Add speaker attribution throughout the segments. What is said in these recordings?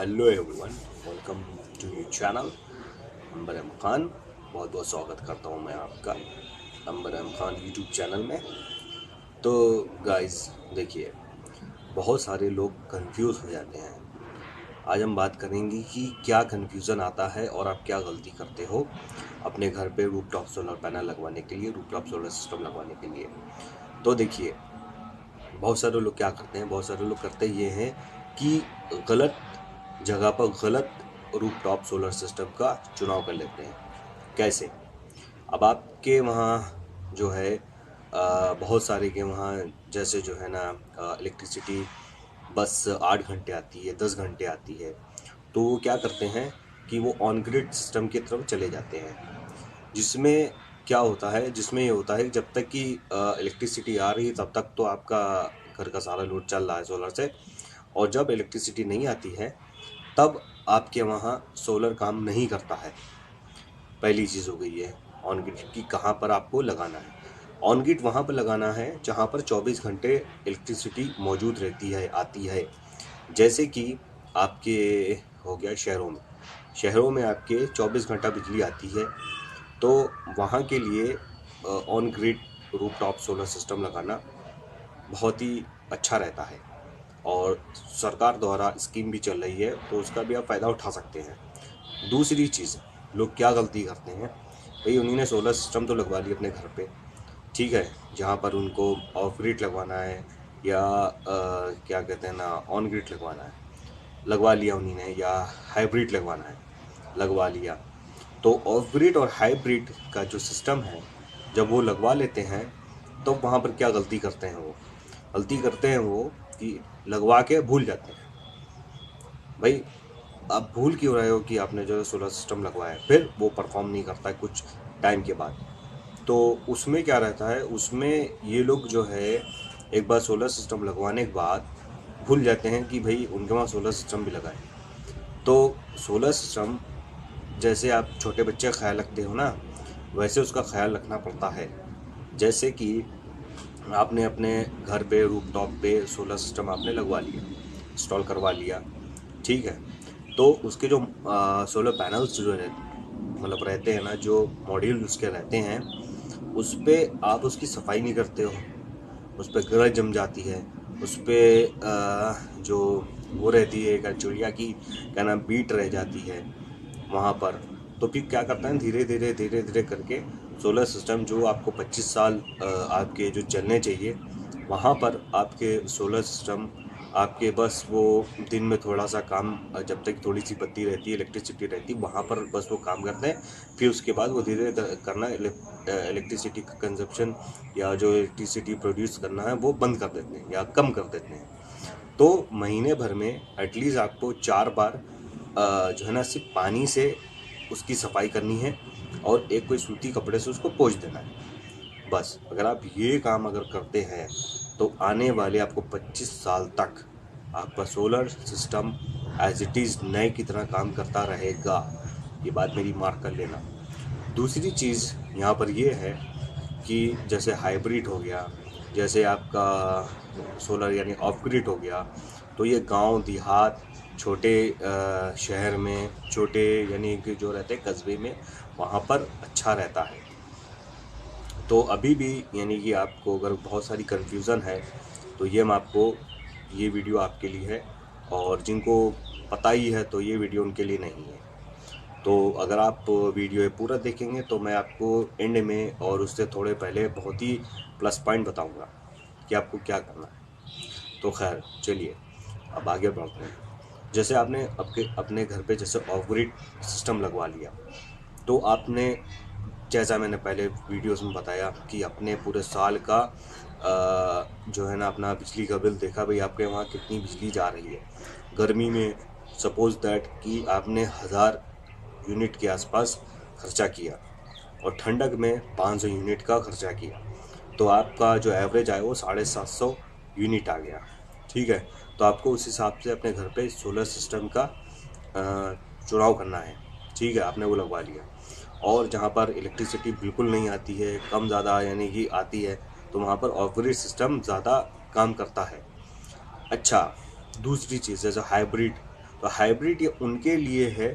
Speaker 1: Hello everyone, welcome to new channel Ambar Aham Khan. बहुत बहुत स्वागत करता हूँ मैं आपका अंबर अहम खान यूट्यूब चैनल में। तो गाइस देखिए, बहुत सारे लोग कंफ्यूज हो जाते हैं। आज हम बात करेंगे कि क्या कंफ्यूज़न आता है और आप क्या गलती करते हो अपने घर पे रूफटॉप सोलर पैनल लगवाने के लिए, रूफटॉप सोलर सिस्टम लगवाने के लिए। तो देखिए, बहुत सारे लोग क्या करते हैं, बहुत सारे लोग करते ये हैं कि गलत जगह पर गलत रूफटॉप सोलर सिस्टम का चुनाव कर लेते हैं। कैसे? अब आपके वहाँ जो है बहुत सारे के वहाँ जैसे जो है ना इलेक्ट्रिसिटी बस 8 घंटे आती है, 10 घंटे आती है। तो वो क्या करते हैं कि वो ऑन ग्रिड सिस्टम की तरफ चले जाते हैं, जिसमें क्या होता है, जिसमें ये होता है कि जब तक कि इलेक्ट्रिसिटी आ रही है तब तक तो आपका घर का सारा लोड चल रहा है सोलर से, और जब इलेक्ट्रिसिटी नहीं आती है तब आपके वहाँ सोलर काम नहीं करता है। पहली चीज़ हो गई है ऑन ग्रिड की कहाँ पर आपको लगाना है। ऑन ग्रिड वहाँ पर लगाना है जहाँ पर 24 घंटे इलेक्ट्रिसिटी मौजूद रहती है, आती है। जैसे कि आपके हो गया शहरों में आपके 24 घंटा बिजली आती है। तो वहाँ के लिए on grid rooftop solar system लगाना बहुत ही अच्छा रहता है, और सरकार द्वारा स्कीम भी चल रही है, तो उसका भी आप फ़ायदा उठा सकते हैं। दूसरी चीज़, लोग क्या गलती करते हैं, भाई उन्हीं ने सोलर सिस्टम तो लगवा लिया अपने घर पे, ठीक है, जहाँ पर उनको ऑफ ग्रिड लगवाना है या क्या कहते हैं ना ऑन ग्रिड लगवाना है, लगवा लिया उन्हीं ने, या हाइब्रिड लगवाना है, लगवा लिया। तो ऑफ ग्रिड और हाइब्रिड का जो सिस्टम है, जब वो लगवा लेते हैं तो वहाँ पर क्या गलती करते हैं, वो गलती करते हैं वो कि लगवा के भूल जाते हैं। भाई, आप भूल क्यों रहे हो कि आपने जो सोलर सिस्टम लगवाया है, फिर वो परफॉर्म नहीं करता है कुछ टाइम के बाद। तो उसमें क्या रहता है, उसमें ये लोग जो है एक बार सोलर सिस्टम लगवाने के बाद भूल जाते हैं कि भाई उनके वहाँ सोलर सिस्टम भी लगा है। तो सोलर सिस्टम जैसे आप छोटे बच्चे का ख्याल रखते हो ना, वैसे उसका ख्याल रखना पड़ता है। जैसे कि आपने अपने घर पे रूफटॉप पे सोलर सिस्टम आपने लगवा लिया, इंस्टॉल करवा लिया, ठीक है। तो उसके जो सोलर पैनल्स जो मतलब रहते हैं ना, जो मॉड्यूल उसके रहते हैं, उस पे आप उसकी सफाई नहीं करते हो, उस पे गरज जम जाती है, उस पे जो वो रहती है क्या, चिड़िया की क्या नाम, बीट रह जाती है वहाँ पर। तो फिर क्या करता है, धीरे धीरे धीरे धीरे करके सोलर सिस्टम जो आपको 25 साल आपके जो चलने चाहिए, वहाँ पर आपके सोलर सिस्टम आपके बस वो दिन में थोड़ा सा काम, जब तक थोड़ी सी बत्ती रहती है, इलेक्ट्रिसिटी रहती है, वहाँ पर बस वो काम करते हैं। फिर उसके बाद वो धीरे करना इलेक्ट्रिसिटी का कंजप्शन या जो इलेक्ट्रिसिटी प्रोड्यूस करना है वो बंद कर देते हैं या कम कर देते हैं। तो महीने भर में एटलीस्ट आपको 4 बार जो है ना सिर्फ पानी से उसकी सफाई करनी है, और एक कोई सूती कपड़े से उसको पोंछ देना है। बस अगर आप ये काम अगर करते हैं तो आने वाले आपको 25 साल तक आपका solar system as it is नए की तरह काम करता रहेगा। ये बात मेरी मार्क कर लेना। दूसरी चीज़ यहाँ पर ये है कि जैसे हाइब्रिड हो गया, जैसे आपका सोलर यानी ऑफ ग्रिड हो गया, तो ये गांव देहात, छोटे शहर में, छोटे यानी कि जो रहते हैं कस्बे में, वहाँ पर अच्छा रहता है। तो अभी भी यानी कि आपको अगर बहुत सारी कन्फ्यूज़न है, तो ये मैं आपको, ये वीडियो आपके लिए है, और जिनको पता ही है तो ये वीडियो उनके लिए नहीं है। तो अगर आप वीडियो ये पूरा देखेंगे तो मैं आपको एंड में और उससे थोड़े पहले बहुत ही प्लस पॉइंट बताऊंगा कि आपको क्या करना है। तो खैर चलिए, अब आगे बढ़ते हैं। जैसे आपने अपने घर पे जैसे ऑफ ग्रिड सिस्टम लगवा लिया, तो आपने, जैसा मैंने पहले वीडियोस में बताया कि अपने पूरे साल का जो है ना अपना बिजली का बिल देखा, भाई आपके वहाँ कितनी बिजली जा रही है। गर्मी में सपोज दैट कि आपने 1000 यूनिट के आसपास खर्चा किया, और ठंडक में 500 यूनिट का खर्चा किया, तो आपका जो एवरेज आया वो 750 यूनिट आ गया, ठीक है। तो आपको उस हिसाब से अपने घर पे सोलर सिस्टम का चुनाव करना है, ठीक है। आपने वो लगवा लिया, और जहाँ पर इलेक्ट्रिसिटी बिल्कुल नहीं आती है, कम ज़्यादा यानी कि आती है, तो वहाँ पर ऑफ ग्रिड सिस्टम ज़्यादा काम करता है। अच्छा, दूसरी चीज़ जैसे हाइब्रिड तो हाइब्रिड ये उनके लिए है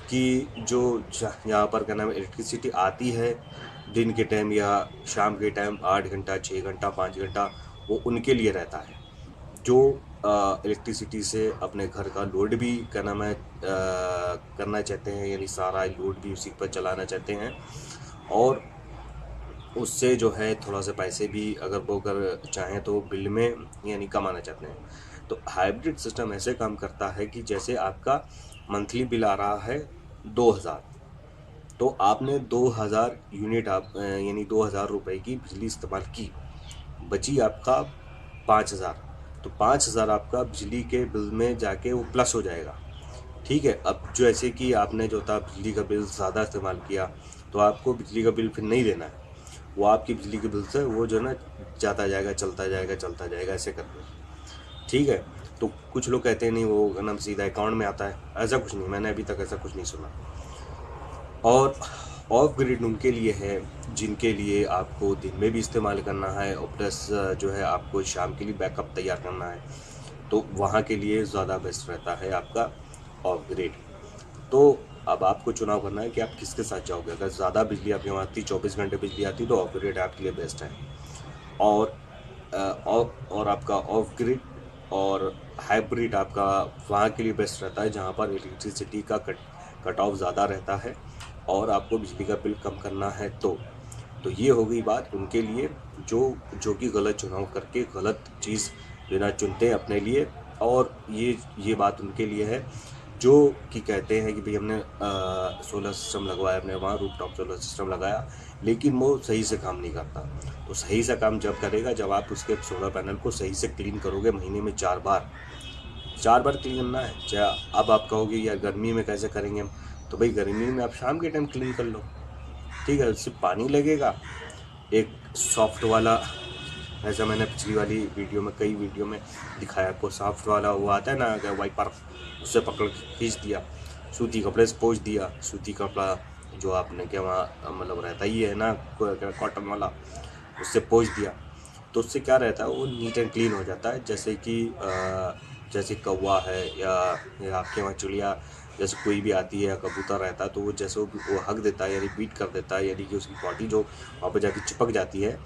Speaker 1: कि जो यहाँ पर क्या नाम है इलेक्ट्रिसिटी आती है दिन के टाइम या शाम के टाइम 8 घंटा 6 घंटा 5 घंटा, वो उनके लिए रहता है जो इलेक्ट्रिसिटी से अपने घर का लोड भी क्या नाम है करना चाहते हैं, यानी सारा लोड भी उसी पर चलाना चाहते हैं, और उससे जो है थोड़ा सा पैसे भी अगर वो अगर चाहें तो बिल में यानी कमाना चाहते हैं। तो हाइब्रिड सिस्टम ऐसे काम करता है कि जैसे आपका मंथली बिल आ रहा है 2000, तो आपने 2000 यूनिट आप यानी 2000 रुपये की बिजली इस्तेमाल की, बची आपका 5000, तो 5000 आपका बिजली के बिल में जाके वो प्लस हो जाएगा। ठीक है, अब जो ऐसे कि आपने जो था बिजली का बिल ज़्यादा इस्तेमाल किया तो आपको बिजली का बिल फिर नहीं देना है, वो आपकी बिजली के बिल से वो जो है ना जाता जाएगा चलता जाएगा ऐसे करके। ठीक है, तो कुछ लोग कहते हैं नहीं वो ना सीधा अकाउंट में आता है, ऐसा कुछ नहीं, मैंने अभी तक ऐसा कुछ नहीं सुना। और ऑफ ग्रिड उनके लिए है जिनके लिए आपको दिन में भी इस्तेमाल करना है और प्लस जो है आपको शाम के लिए बैकअप तैयार करना है, तो वहाँ के लिए ज़्यादा बेस्ट रहता है आपका ऑफ ग्रिड। तो अब आपको चुनाव करना है कि आप किसके साथ जाओगे। अगर ज़्यादा बिजली आपके वहाँ आती 24 घंटे बिजली आती तो ऑफ ग्रिड आपके लिए बेस्ट है। और और आपका ऑफ ग्रिड और हाइब्रिड आपका वहाँ के लिए बेस्ट रहता है जहाँ पर इलेक्ट्रिसिटी का कट ऑफ ज़्यादा रहता है और आपको बिजली का बिल कम करना है। तो ये हो गई बात उनके लिए जो कि गलत चुनाव करके गलत चीज़ लेना चुनते हैं अपने लिए। और ये बात उनके लिए है जो कि कहते हैं कि भाई हमने सोलर सिस्टम लगवाया, हमने वहाँ रूफटॉप सोलर सिस्टम लगाया, लेकिन वो सही से काम नहीं करता। तो सही से काम जब करेगा जब आप उसके सोलर पैनल को सही से क्लीन करोगे, महीने में 4 बार क्लीन करना है। चाहे अब आप कहोगे यार गर्मी में कैसे करेंगे हम, तो भाई गर्मी में आप शाम के टाइम क्लीन कर लो। ठीक है, उससे पानी लगेगा, एक सॉफ्ट वाला, ऐसा मैंने पिछली वाली वीडियो में कई वीडियो में दिखाया आपको, सॉफ्ट वाला वो आता है ना वाइपर, उससे पकड़ खींच दिया, सूती कपड़े से पोंछ दिया, सूती कपड़ा जो आपने क्या वहाँ मतलब रहता ही है ना कॉटन वाला, उससे पोंछ दिया, तो उससे क्या रहता है वो नीट एंड क्लीन हो जाता है। जैसे कि जैसे कौवा है या आपके वहाँ चिड़िया जैसे कोई भी आती है या कबूतर रहता है तो वो जैसे वो हक देता है यानी बीट कर देता है, यानी कि उसकी बॉडी जो वहाँ पर जाके चिपक जाती है,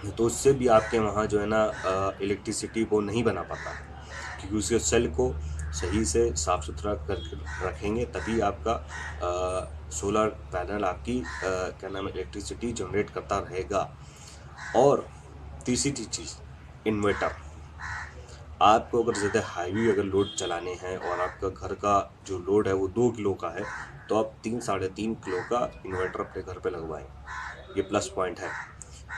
Speaker 1: तो उससे भी आपके वहाँ जो है ना इलेक्ट्रिसिटी वो नहीं बना पाता है, क्योंकि उसके सेल को सही से साफ़ सुथरा कर रखेंगे तभी आपका सोलर पैनल आपकी क्या नाम है इलेक्ट्रिसिटी जनरेट करता रहेगा। और तीसरी चीज़ इन्वर्टर, आपको अगर ज़्यादा हाईवी अगर लोड चलाने हैं और आपका घर का जो लोड है वो 2 किलो का है तो आप 3-3.5 किलो का इन्वर्टर अपने घर पे लगवाएं। ये प्लस पॉइंट है,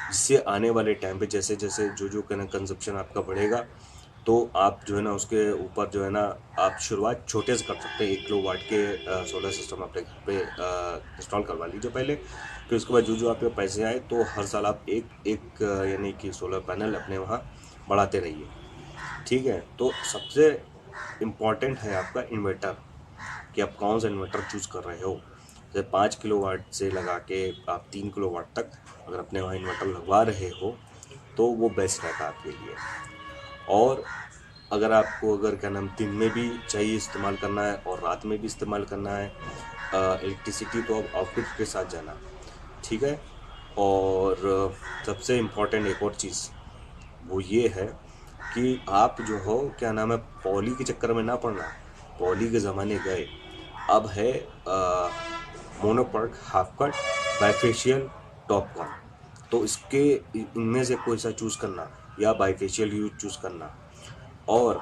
Speaker 1: जिससे आने वाले टाइम पे जैसे जैसे जो कंजप्शन आपका बढ़ेगा तो आप जो है ना उसके ऊपर जो है ना आप शुरुआत छोटे से कर सकते हैं। 1 किलोवाट के सोलर सिस्टम अपने घर पे इंस्टॉल करवा लीजिए पहले, फिर उसके बाद जो आपके पैसे आए तो हर साल आप एक यानी कि सोलर पैनल अपने वहाँ बढ़ाते रहिए। ठीक है, तो सबसे इम्पॉर्टेंट है आपका इन्वर्टर, कि आप कौन सा इन्वर्टर चूज़ कर रहे हो। जैसे 5 किलोवाट से लगा के आप 3 किलोवाट तक अगर अपने वहाँ इन्वर्टर लगवा रहे हो तो वो बेस्ट रहता है आपके लिए। और अगर आपको अगर क्या नाम दिन में भी चाहिए इस्तेमाल करना है और रात में भी इस्तेमाल करना है इलेक्ट्रिसिटी, तो आप ऑफ ग्रिड के साथ जाना। ठीक है, और सबसे इम्पोर्टेंट एक और चीज़ वो ये है कि आप जो हो क्या नाम है पॉली के चक्कर में ना पड़ना। पॉली के ज़माने गए, अब है mono perc, half cut, bifacial, top con. तो इसके इनमें से कोई सा चूज़ करना या बाइफेशियल यूज चूज़ करना, और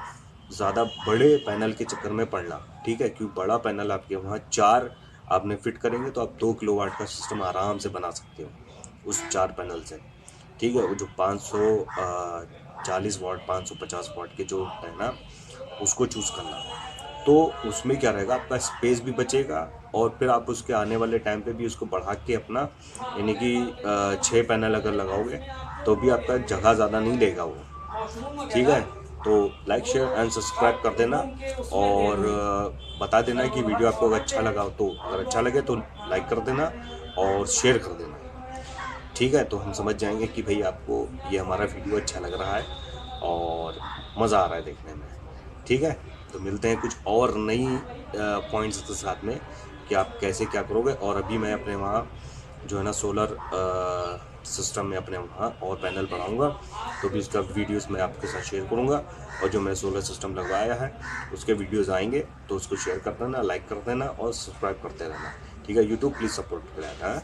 Speaker 1: ज़्यादा बड़े पैनल के चक्कर में पड़ना। ठीक है, क्योंकि बड़ा पैनल आपके वहाँ 4 आपने फिट करेंगे तो आप 2 किलोवाट का सिस्टम आराम से बना सकते हो उस 4 पैनल से। ठीक है, वो जो 540 वाट 550 वाट के जो है ना उसको चूज़ करना, तो उसमें क्या रहेगा आपका स्पेस भी बचेगा और फिर आप उसके आने वाले टाइम पे भी उसको बढ़ा के अपना यानी कि 6 पैनल अगर लगाओगे तो भी आपका जगह ज़्यादा नहीं लेगा वो। ठीक है, तो लाइक शेयर एंड सब्सक्राइब कर देना और बता देना कि वीडियो आपको अगर अच्छा लगा हो, तो अगर अच्छा लगे तो लाइक कर देना और शेयर कर देना। ठीक है, तो हम समझ जाएंगे कि भाई आपको ये हमारा वीडियो अच्छा लग रहा है और मज़ा आ रहा है देखने में। ठीक है, तो मिलते हैं कुछ और नई पॉइंट्स के साथ में कि आप कैसे क्या करोगे। और अभी मैं अपने वहाँ जो है ना सोलर सिस्टम में अपने वहाँ और पैनल बढ़ाऊँगा, तो भी उसका वीडियोस मैं आपके साथ शेयर करूँगा। और जो मैंने सोलर सिस्टम लगवाया है उसके वीडियोस आएंगे, तो उसको शेयर कर देना, लाइक कर देना और सब्सक्राइब करते रहना। ठीक है, यूट्यूब प्लीज़ सपोर्ट करें।